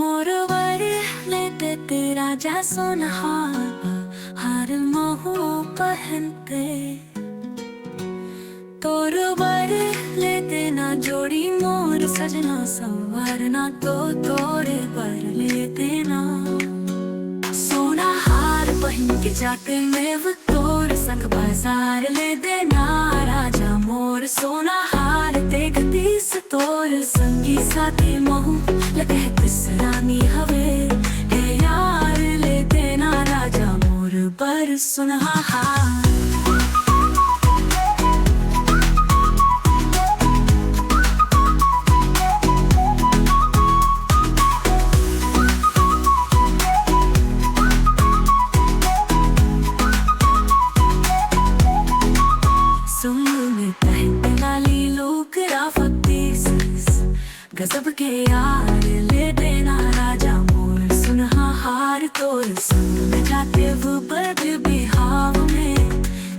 मोरवर लेते तेरा जैसो नहार हर महू पहनते तोरवर लेते ना जोड़ी मोर सजना संवरना तो तोरे पर लेते ना सोना हार पहन के जाते में वो तोर संग बाजार ले देना राजा मोर सोना हार देखती से तोर संगी साथी महू लगे रानी हवे हे यार ले देना राजा मोर पर सुना हार गजब के यार ले देना राजा मोर सुनहा हार तोर संग में जाते वो बर्द बिहाव में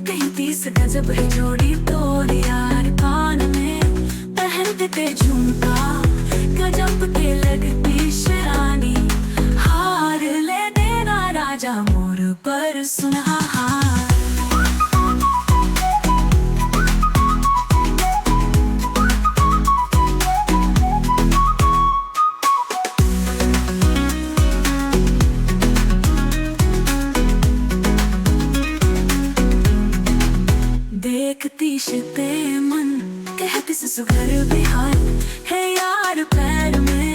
कहीं 30 गजब है जोड़ी तोर यार कान में पहन देते झुमका गजब के लगती शरानी हार ले देना राजा मोर पर सुनहा हार देखती शिते मन कहती सुघर बिहार है यार पैर में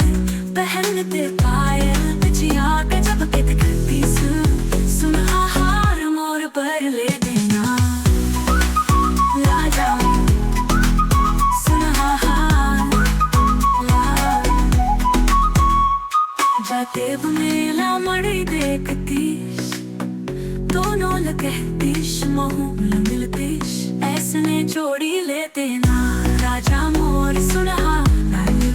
पहनते पायल बिछिया गजब के दिखती सुनहा हार मोर पर ले देना राजा सुनहा हार जाते वो मेला मड़ी देखती दोनों लगतीश महू मिलतीश ऐसने जोड़ी लेते ना राजा मोर सुनहा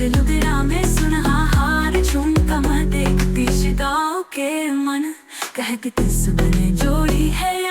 लुगरा में सुनहा हार झुमका मैं देखती गाँव के मन कहती किस बने जोड़ी है